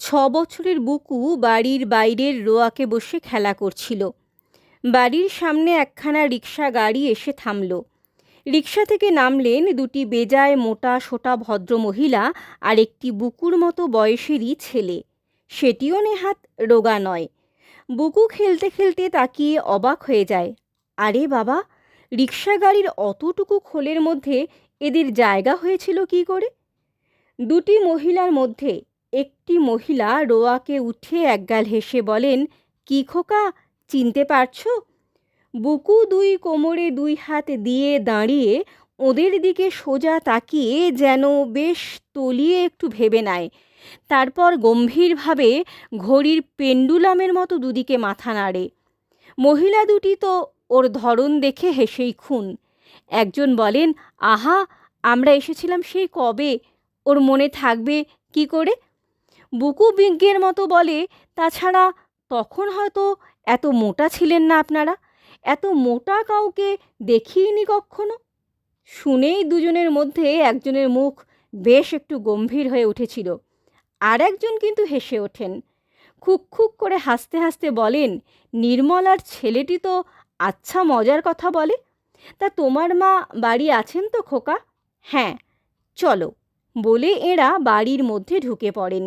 6 বছরের বুকু বাড়ির বাইরের রোয়াকে বসে খেলা করছিল। বাড়ির সামনে একখানা রিকশা গাড়ি এসে থামল। রিকশা থেকে নামলেন দুটি বেজায় মোটা সোটা ভদ্রমহিলা আর একটি বুকুর মতো বয়সেরই ছেলে, সেটিও নেহাত রোগা নয়। বুকু খেলতে খেলতে তাকিয়ে অবাক হয়ে যায়। আরে বাবা, রিকশা গাড়ির অতটুকু খোলের মধ্যে এদের জায়গা হয়েছিল কি করে? দুটি মহিলার মধ্যে একটি মহিলা রোয়াকে উঠে একগাল হেসে বলেন, কি খোকা, চিনতে পারছো? বুকু দুই কোমরে দুই হাত দিয়ে দাঁড়িয়ে ওদের দিকে সোজা তাকিয়ে যেন বেশ তলিয়ে একটু ভেবে নেয়। তারপর গম্ভীরভাবে ঘড়ির পেন্ডুলামের মতো দুদিকে মাথা নাড়ে। মহিলা দুটি তো ওর ধরন দেখে হেসেই খুন। একজন বলেন, আহা, আমরা এসেছিলাম সেই কবে, ওর মনে থাকবে কি করে? বুকু বিজ্ঞের মতো বলে, তাছাড়া তখন হয়তো এত মোটা ছিলেন না আপনারা, এত মোটা কাউকে দেখিনি কখনো। শুনেই দুজনের মধ্যে একজনের মুখ বেশ একটু গম্ভীর হয়ে উঠেছিল। আর একজন কিন্তু হেসে ওঠেন। খুক খুক করে হাসতে হাসতে বলেন, নির্মলার ছেলেটি তো আচ্ছা মজার কথা বলে। তা তোমার মা বাড়ি আছেন তো খোকা? হ্যাঁ, চলো বলে এরা বাড়ির মধ্যে ঢুকে পড়েন।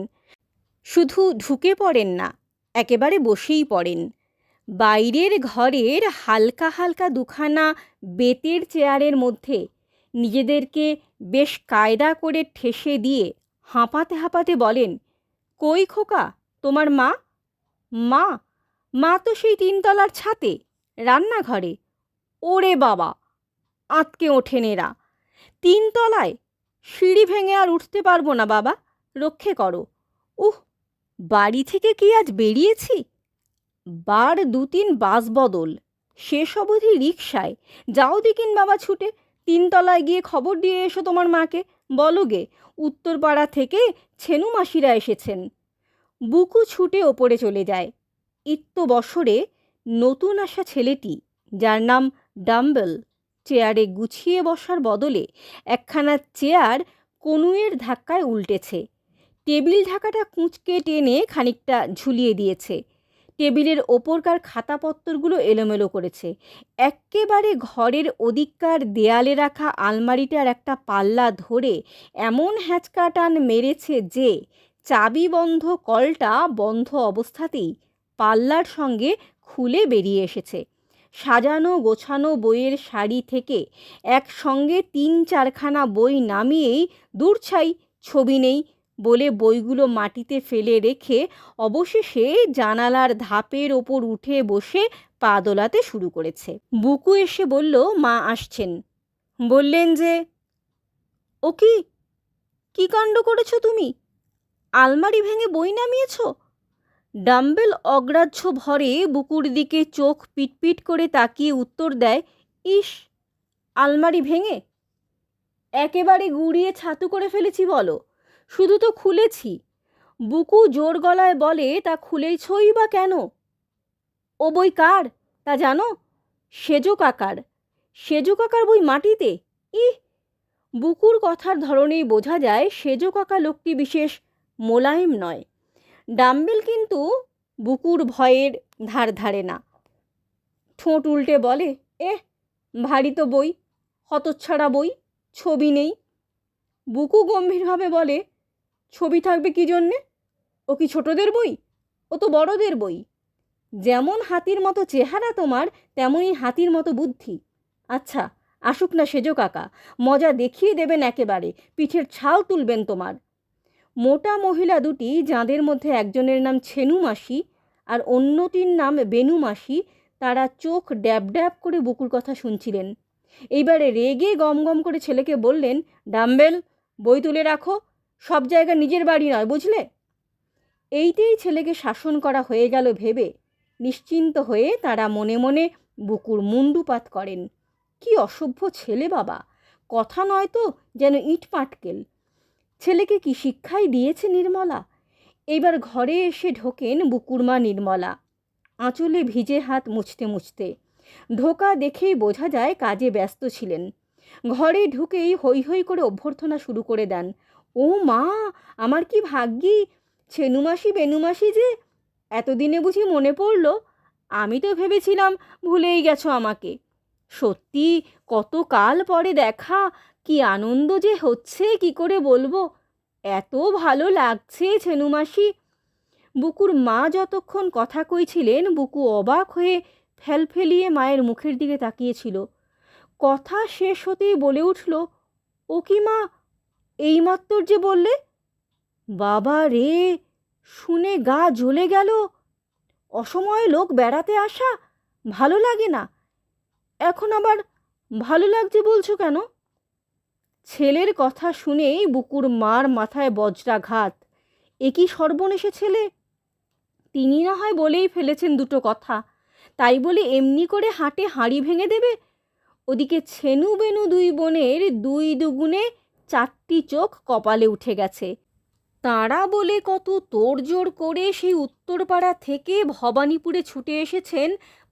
শুধু ঢুকে পড়েন না, একেবারে বসেই পড়েন। বাইরের ঘরের হালকা হালকা দুখানা বেতের চেয়ারের মধ্যে নিজেদেরকে বেশ কায়দা করে ঠেসে দিয়ে হাঁপাতে হাঁপাতে বলেন, কই খোকা, তোমার মা? মা মা তো সেই 3তলার ছাতে, রান্নাঘরে। ওরে বাবা, আঁতকে ওঠেন এরা। 3তলায়? সিঁড়ি ভেঙে আর উঠতে পারবো না বাবা, রক্ষে করো। উহ, বাড়ি থেকে কি আজ বেরিয়েছি? বার 2-3 বাস বদল, শেষ অবধি রিকশায়। যাও দেখিন বাবা ছুটে 3তলায় গিয়ে খবর দিয়ে এসো তোমার মাকে। বলো গে, উত্তরপাড়া থেকে ছেনু মাসিরা এসেছেন। বুকু ছুটে ওপরে চলে যায়। ইত্য বছরে নতুন আসা ছেলেটি, যার নাম ডাম্বেল, চেয়ারে গুছিয়ে বসার বদলে একখানা চেয়ার কনুয়ের ধাক্কায় উল্টেছে। টেবিল ঢাকাটা কুঁচকে টেনে খানিকটা ঝুলিয়ে দিয়েছে। টেবিলের ওপরকার খাতাপত্তরগুলো এলোমেলো করেছে। এক্কেবারে ঘরের ওদিককার দেয়ালে রাখা আলমারিটার একটা পাল্লা ধরে এমন হ্যাঁচকা টান মেরেছে যে চাবি বন্ধ কলটা বন্ধ অবস্থাতেই পাল্লার সঙ্গে খুলে বেরিয়ে এসেছে। সাজানো গোছানো বইয়ের সারি থেকে একসঙ্গে 3-4খানা বই নামিয়েই দূরছাই, ছবি নেই বলে বইগুলো মাটিতে ফেলে রেখে অবশেষে জানালার ধাপের ওপর উঠে বসে পা দোলাতে শুরু করেছে। বুকু এসে বলল, মা আসছেন। বললেন যে, ও কি, কি কাণ্ড করেছো তুমি? আলমারি ভেঙে বই নামিয়েছ? ডাম্বেল অগ্রাহ্য ভরে বুকুর দিকে চোখ পিটপিট করে তাকিয়ে উত্তর দেয়, ইস, আলমারি ভেঙে? একেবারে গুড়িয়ে ছাতু করে ফেলেছি বলো, শুধু তো খুলেছি। বুকু জোর গলায় বলে, তা খুলেছই বা কেন? ও বই কার তা জানো? সেজো কাকার। সেজো কাকার বই মাটিতে? ইহ! বুকুর কথার ধরনেই বোঝা যায় সেজো কাকা লোকটি বিশেষ মোলায়েম নয়। ডাম্বেল কিন্তু বুকুর ভয়ের ধার ধারে না। ঠোঁট উল্টে বলে, ভারী তো বই, হতচ্ছাড়া বই, ছবি নেই। বুকু গম্ভীরভাবে বলে, ছবি থাকবে কি জন্যে? ও কি ছোটদের বই? ও তো বড়দের বই। যেমন হাতির মতো চেহারা তোমার, তেমনই হাতির মতো বুদ্ধি। আচ্ছা, আসুক না সেজো কাকা, মজা দেখিয়ে দেবেন, একেবারে পিঠের ছাল তুলবেন তোমার। মোটা মহিলা দুটি, যাদের মধ্যে একজনের নাম ছেনু মাসি আর অন্যটির নাম বেনু মাসি, তারা চোখ ড্যাব ড্যাব করে বুকুর কথা শুনছিলেন। এইবারে রেগে গম গম করে ছেলেকে বললেন, ডাম্বেল, বই তুলে রাখো, সব জায়গা নিজের বাড়ি নয়, বুঝলে? এইতেই ছেলেকে শাসন করা হয়ে গেল ভেবে নিশ্চিন্ত হয়ে তারা মনে মনে বুকুর মুণ্ডুপাত করেন। কি অসভ্য ছেলে বাবা, কথা নয় তো যেন ইট পাটকেল। ছেলেকে কি শিক্ষাই দিয়েছে নির্মলা? এইবার ঘরে এসে ঢোকেন বুকুর মা নির্মলা, আঁচলে ভিজে হাত মুছতে মুছতে। ঢোকা দেখেই বোঝা যায় কাজে ব্যস্ত ছিলেন। ঘরে ঢুকেই হৈ হৈ করে অভ্যর্থনা শুরু করে দেন, ও মা, আমার কি ভাগ্যি, ছেনুমাসি বেনুমাসি যে, এতদিনে বুঝি মনে পড়ল? আমি তো ভেবেছিলাম ভুলেই গেছো আমাকে। সত্যি কত কাল পরে দেখা, কি আনন্দ যে হচ্ছে কি করে বলবো। এত ভালো লাগছে ছেনুমাসি। বুকুর মা যতক্ষণ কথা কইছিলেন বুকু অবাক হয়ে ফেলফেলিয়ে মায়ের মুখের দিকে তাকিয়েছিল। কথা শেষ হতেই বলে উঠল, ও কি মা, এইমাত্র যে বললে? বাবা রে, শুনে গা জ্বলে গেল। অসময়ে লোক বেড়াতে আসা ভালো লাগে না, এখন আবার ভালো লাগছে বলছো কেন? ছেলের কথা শুনেই বুকুর মার মাথায় বজ্রাঘাত। এ কি সর্বনেশে ছেলে! তিনি না হয় বলেই ফেলেছেন দুটো কথা, তাই বলে এমনি করে হাঁটে হাঁড়ি ভেঙে দেবে? ওদিকে ছেনু বেনু দুই বোনের দুই দুগুণে চারটি চোখ কপালে উঠে গেছে। তাঁরা বলে কত তোড়জোড় করে সেই উত্তরপাড়া থেকে ভবানীপুরে ছুটে এসেছেন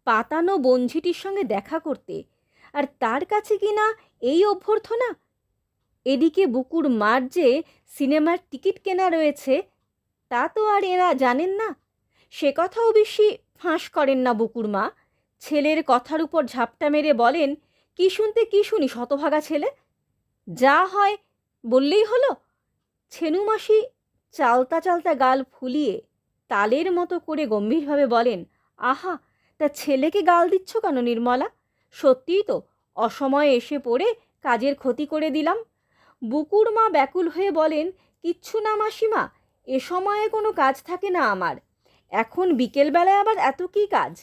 পাতানো বঞ্ঝিটির সঙ্গে দেখা করতে, আর তার কাছে কিনা এই অভ্যর্থনা। এদিকে বুকুর মার যে সিনেমার টিকিট কেনা রয়েছে তা তো আর এরা জানেন না। সে কথাও বেশি ফাঁস করেন না বুকুর মা। ছেলের কথার উপর ঝাপটা মেরে বলেন, কি শুনতে কি শুনি শতভাগা ছেলে, যা হয় বললেই হলো। ছেনুমাসি চালতা চালতা গাল ফুলিয়ে তালের মতো করে গম্ভীরভাবে বলেন, আহা, তা ছেলেকে গাল দিচ্ছ কেন নির্মলা? সত্যিই তো অসময়ে এসে পড়ে কাজের ক্ষতি করে দিলাম। বুকুর মা ব্যাকুল হয়ে বলেন, কিচ্ছু না মাসিমা, এ সময়ে কোনো কাজ থাকে না আমার, এখন বিকেলবেলায় আবার এত কী কাজ।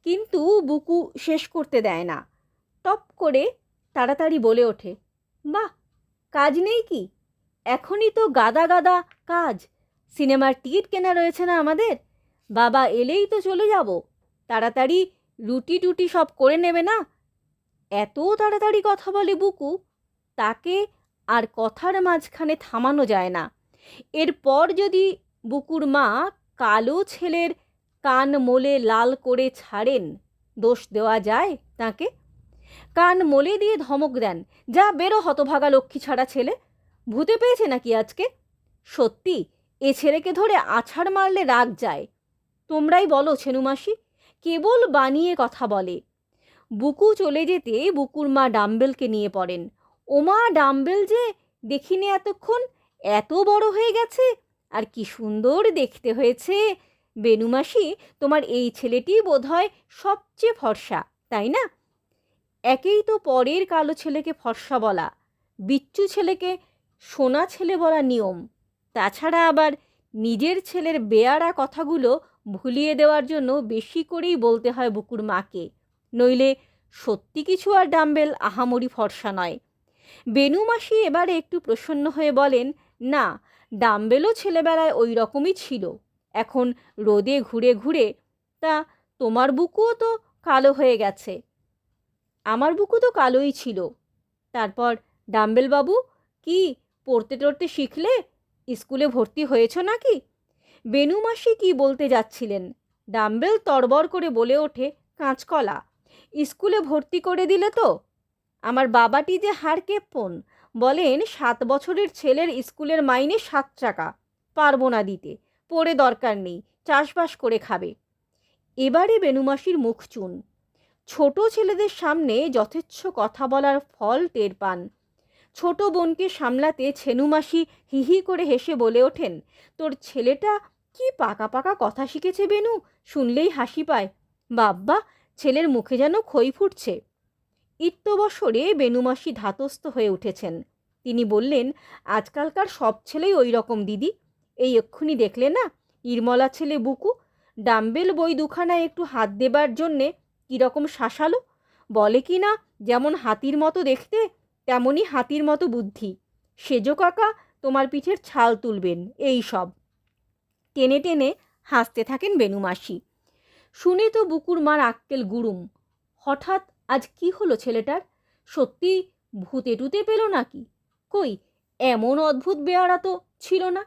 কিন্তু বুকু শেষ করতে দেয় না, টপ করে তাড়াতাড়ি বলে ওঠে, বাহ, কাজ নেই কি? এখনই তো গাদা গাদা কাজ। সিনেমার টিকিট কেনা রয়েছে না আমাদের, বাবা এলেই তো চলে যাব। তাড়াতাড়ি রুটি টুটি সব করে নেবে না? এত তাড়াতাড়ি কথা বলে বুকু, তাকে আর কথার মাঝখানে থামানো যায় না। এরপর যদি বুকুর মা কালো ছেলের কান মোলে লাল করে ছাড়েন, দোষ দেওয়া যায় তাকে? কান মোলে দিয়ে ধমক দেন, যা বেরো হতভাগা লক্ষ্মী ছাড়া ছেলে, ভূতে পেয়েছে নাকি আজকে? সত্যি এ ছেলেকে ধরে আছাড় মারলে রাগ যায়। তোমরাই বলো ছেনুমাসি, কেবল বানিয়ে কথা বলে। বুকু চলে যেতে বুকুর মা ডাম্বেলকে নিয়ে পড়েন। ওমা, ডাম্বেল যে দেখিনি এতক্ষণ, এত বড় হয়ে গেছে, আর কি সুন্দর দেখতে হয়েছে। বেনুমাসি, তোমার এই ছেলেটি বোধহয় সবচেয়ে ফর্সা, তাই না? একেই তো পরের কালো ছেলেকে ফর্সা বলা, বিচ্চু ছেলেকে সোনা ছেলে বলা নিয়ম। তাছাড়া আবার নিজের ছেলের বেয়াড়া কথাগুলো ভুলিয়ে দেওয়ার জন্য বেশি করেই বলতে হয় বুকুর মাকে, নইলে সত্যি কিছু আর ডাম্বেল আহামরি ফর্সা নয়। বেনুমাসি এবারে একটু প্রসন্ন হয়ে বলেন, না, ডাম্বেলও ছেলেবেলায় ওই রকমই ছিল, এখন রোদে ঘুরে ঘুরে। তা তোমার বুকুও তো কালো হয়ে গেছে। আমার বুকু তো কালোই ছিল। তারপর ডাম্বেল বাবু, কি পড়তে টড়তে শিখলে? স্কুলে ভর্তি হয়েছ নাকি? বেনুমাসি কি বলতে যাচ্ছিলেন, ডাম্বেল তড়বড় করে বলে ওঠে, কাঁচকলা, স্কুলে ভর্তি করে দিলে তো? আমার বাবাটি যে হাড় কেপ্পন, বলেন 7 বছরের ছেলের স্কুলের মাইনে 7 টাকা, পারবো না দিতে, পড়ে দরকার নেই, চাষবাস করে খাবে। এবারে বেনুমাসির মুখ চুন। ছোট ছেলেদের সামনে যথেচ্ছ কথা বলার ফল টের পান। ছোট বোনকে সামলাতে ছেনুমাসি হিহি করে হেসে বলে ওঠেন, তোর ছেলেটা কি পাকা পাকা কথা শিখেছে বেনু, শুনলেই হাসি পায়। বাব্বা, ছেলের মুখে যেন খই ফুটছে। ইত্যবসরে বেনুমাসি ধাতস্থ হয়ে উঠেছেন। তিনি বললেন, আজকালকার সব ছেলেই ওই রকম দিদি। এই এক্ষুনি দেখলে না ইরমলা ছেলে বুকু, ডাম্বেল বই দুখানা একটু হাত দেবার জন্যে কীরকম শাসালো, বলে কি না যেমন হাতির মতো দেখতে তেমনই হাতির মতো বুদ্ধি, সেজো কাকা তোমার পিঠের ছাল তুলবেন, এই সব। টেনে টেনে হাসতে থাকেন বেনুমাসি। শুনে তো বুকুর মার আক্কেল গুড়ুম। হঠাৎ আজ কি হলো ছেলেটার? সত্যি ভূতে টুতে পেল নাকি? কই, এমন অদ্ভুত বেয়ারা তো ছিল না।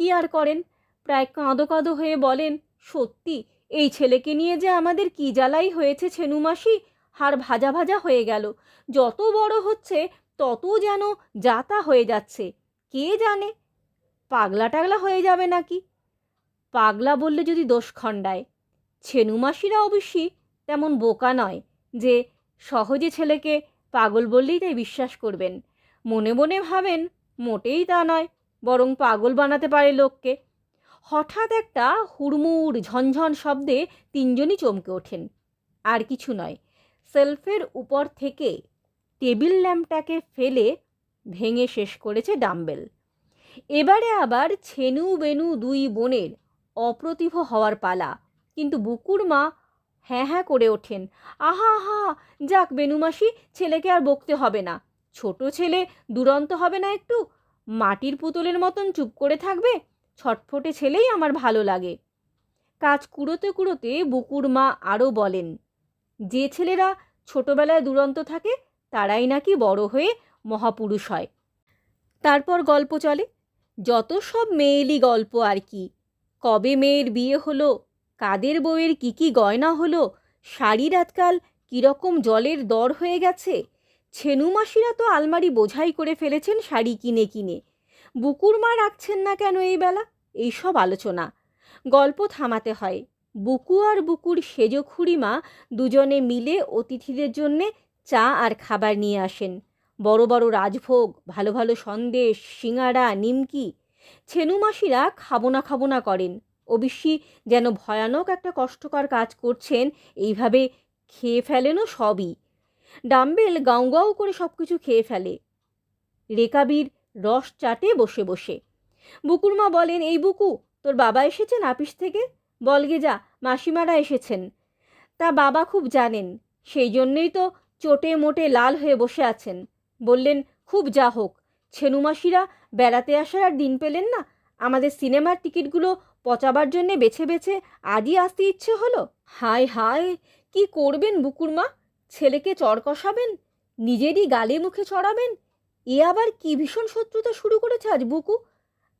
কি আর করেন, প্রায় কাঁদো কাঁদো হয়ে বলেন, সত্যি এই ছেলেকে নিয়ে যে আমাদের কি জ্বালাই হয়েছে ছেনুমাসি, হাড় ভাজা ভাজা হয়ে গেল। যত বড় হচ্ছে তত যেন যাতা হয়ে যাচ্ছে, কে জানে। পাগলা টাগলা হয়ে যাবে নাকি? পাগলা বললে যদি দোষ খণ্ডায়। ছেনুমাসিরা অবশ্যই তেমন বোকা নয় যে সহজে ছেলেকে পাগল বললেই তাই বিশ্বাস করবেন। মনে মনে ভাবেন মোটেই তা নয়, বরং পাগল বানাতে পারে লোককে। হঠাৎ একটা হুড়মুড় ঝনঝন শব্দে তিনজনই চমকে ওঠেন। আর কিছু নয়, সেলফের উপর থেকে টেবিল ল্যাম্পটাকে ফেলে ভেঙে শেষ করেছে ডাম্বেল। এবারে আবার ছেনু বেনু দুই বোনের অপ্রতিভ হওয়ার পালা। কিন্তু বুকুর মা হ্যাঁ হ্যাঁ করে ওঠেন, আহা আহা, যাক বেনুমাসি, ছেলেকে আর বকতে হবে না। ছোট ছেলে দুরন্ত হবে না একটু? মাটির পুতুলের মতন চুপ করে থাকবে? ছটফটে ছেলেই আমার ভালো লাগে। কাজ কুড়োতে কুড়োতে বুকুর মা আরও বলেন, যে ছেলেরা ছোটবেলায় দুরন্ত থাকে তারাই নাকি বড় হয়ে মহাপুরুষ হয়। তারপর গল্প চলে, যত সব মেয়েলি গল্প আর কি। কবে মেয়ের বিয়ে হলো, কাদের বউয়ের কী গয়না হলো, শাড়ির আজকাল কীরকম জলের দর হয়ে গেছে। ছেনুমাসিরা তো আলমারি বোঝাই করে ফেলেছেন শাড়ি কিনে কিনে। বুকুর মা রাখছেন না কেন এই বেলা? এইসব আলোচনা। গল্প থামাতে হয়। বুকু আর বুকুর সেজ খুড়িমা দুজনে মিলে অতিথিদের জন্যে চা আর খাবার নিয়ে আসেন। বড় বড় রাজভোগ, ভালো ভালো সন্দেশ, সিঙাড়া, নিমকি। ছেনুমাসিরা খাবো না করেন। অবশ্যই যেন ভয়ানক একটা কষ্টকর কাজ করছেন, এইভাবে খেয়ে ফেলেনও সবই। ডাম্বেল গাঁও গাঁও করে সব কিছু খেয়ে ফেলে। রেকাবির রস চাটে বসে বসে। বুকুর মা বলেন, এই বুকু, তোর বাবা এসেছেন আপিস থেকে? বলগে যা, মাসিমারা এসেছেন। তা বাবা খুব জানেন, সেই জন্যই তো চোটে মোটে লাল হয়ে বসে আছেন। বললেন, খুব যা হোক, ছেনুমাসিরা বেড়াতে আসার আর দিন পেলেন না। আমাদের সিনেমার টিকিটগুলো পচাবার জন্যে বেছে বেছে আজই আসতে ইচ্ছে হলো। হায় হায়, কি করবেন বুকুর মা? ছেলেকে চড় কষাবেন, নিজেরই গালে মুখে চড়াবেন? এ আবার কি ভীষণ শত্রুতা শুরু করেছে আজ বুকু?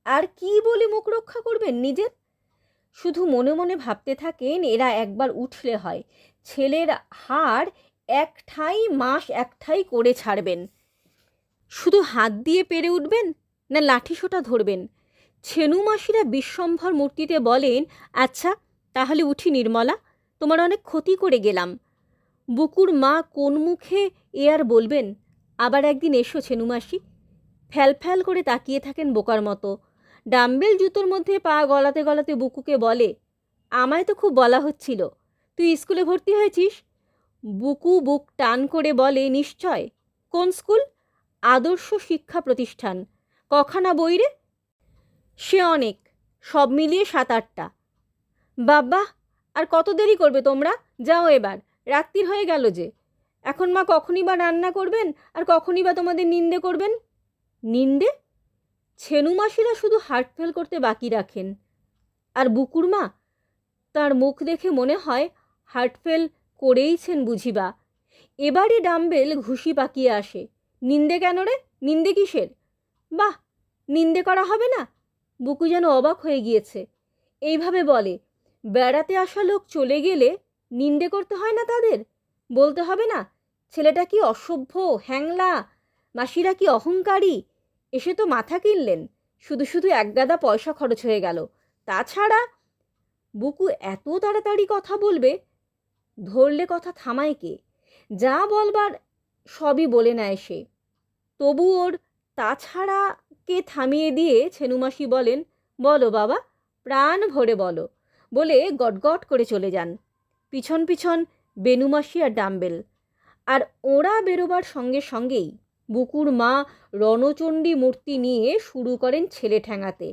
আর কি বলে মুখ রক্ষা করবেন নিজের? শুধু মনে মনে ভাবতে থাকেন, এরা একবার উঠলে হয়, ছেলের হাড় একঠাই মাস একঠাই করে ছাড়বেন। শুধু হাত দিয়ে পেরে উঠবেন না লাঠি সোটা ধরবেন? ছেনুমাসিরা বিশ্বম্ভর মূর্তিতে বলেন, আচ্ছা তাহলে উঠি নির্মলা, তোমার অনেক ক্ষতি করে গেলাম। বুকুর মা কোন মুখে এ আর বলবেন? আবার একদিন এসো ছেনুমাসি। ফ্যাল করে তাকিয়ে থাকেন বোকার মতো। ডাম্বেল জুতোর মধ্যে পা গলাতে গলাতে বুকুকে বলে, আমায় তো খুব বলা হচ্ছিল, তুই স্কুলে ভর্তি হয়েছিস? বুকু বুক টান করে বলে, নিশ্চয়। কোন স্কুল? আদর্শ শিক্ষা প্রতিষ্ঠান। কখানা বই রে? সে অনেক, সব মিলিয়ে 7-8টা। বাবা, আর কত দেরি করবে তোমরা? যাও এবার, রাত্রির হয়ে গেল যে। এখন মা কখনই বা রান্না করবেন, আর কখনই বা তোমাদের নিন্দে করবেন? নিন্দে? ছেনুমাসিরা শুধু হার্ট ফেল করতে বাকি রাখেন। আর বুকুর মা, তার মুখ দেখে মনে হয় হার্ট ফেল করেইছেন বুঝিবা। এবারে ডাম্বেল ঘুষি পাকিয়ে আসে। নিন্দে কেন রে? নিন্দে কিসের? বাহ, নিন্দে করা হবে না? বুকু যেন অবাক হয়ে গিয়েছে। এইভাবে বলে, বেড়াতে আসা লোক চলে গেলে নিন্দে করতে হয় না তাদের? বলতে হবে না ছেলেটা কি অসভ্য, হ্যাংলা, মাসিরা কি অহংকারী? এসে তো মাথা কিনলেন, শুধু শুধু একগাদা পয়সা খরচ হয়ে গেল। তাছাড়া বুকু এত তাড়াতাড়ি কথা বলবে, ধরলে কথা থামায় কে? যা বলবার সবই বলে নেয় সে। তবু ওর তাছাড়া কে থামিয়ে দিয়ে ছেনুমাসি বলেন, বলো বাবা, প্রাণ ভরে বলো, বলে গটগট করে চলে যান। পিছন পিছন বেনুমাসি আর ডাম্বেল। আর ওরা বেরোবার সঙ্গে সঙ্গেই বুকুর মা রণচণ্ডী মূর্তি নিয়ে শুরু করেন ছেলে ঠ্যাঙাতে।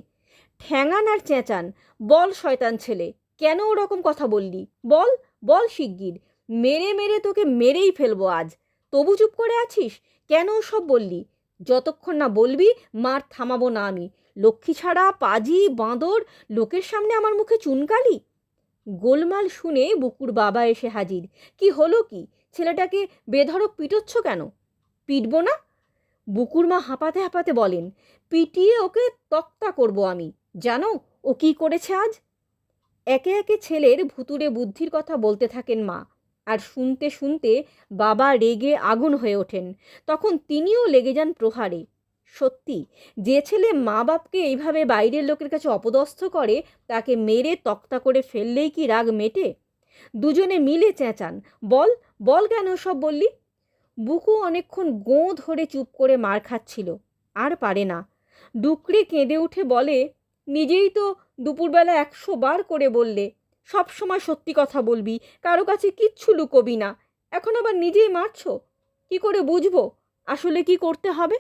ঠ্যাঙান আর চেঁচান, বল শয়তান ছেলে, কেন ওরকম কথা বললি? বল বল শিগগির, মেরে মেরে তোকে মেরেই ফেলবো আজ। তবু চুপ করে আছিস কেন? ওসব বললি? যতক্ষণ না বলবি মার থামাবো না আমি। লক্ষ্মী ছাড়া, পাজি, বাঁদর, লোকের সামনে আমার মুখে চুনকালি। গোলমাল শুনে বুকুর বাবা এসে হাজির। কি হলো কি? ছেলেটাকে বেধড়ক পিটোচ্ছ কেন? পিটবো না? বুকুর মা হাঁপাতে হাঁপাতে বলেন, পিটিয়ে ওকে তক্তা করব আমি। জানো ও কি করেছে আজ? একে একে ছেলের ভুতুড়ে বুদ্ধির কথা বলতে থাকেন মা। আর শুনতে শুনতে বাবা রেগে আগুন হয়ে ওঠেন। তখন তিনিও লেগে যান প্রহারে। সত্যি, যে ছেলে মা বাপকে এইভাবে বাইরের লোকের কাছে অপদস্থ করে তাকে মেরে তক্তা করে ফেললেই কি রাগ মেটে? দুজনে মিলে চেঁচান, বল, বল কেন সব বললি? বুকু অনেকক্ষণ গোঁ ধরে চুপ করে মার খাচ্ছিল, আর পারে না। ডুকরে কেঁদে উঠে বলে, নিজেই তো দুপুরবেলা 100 বার করে বললে সব সময় সত্যি কথা বলবি, কারো কাছে কিচ্ছু লুকোবি না, এখন আবার নিজেই মারছ। কি করে বুঝবো আসলে কি করতে হবে?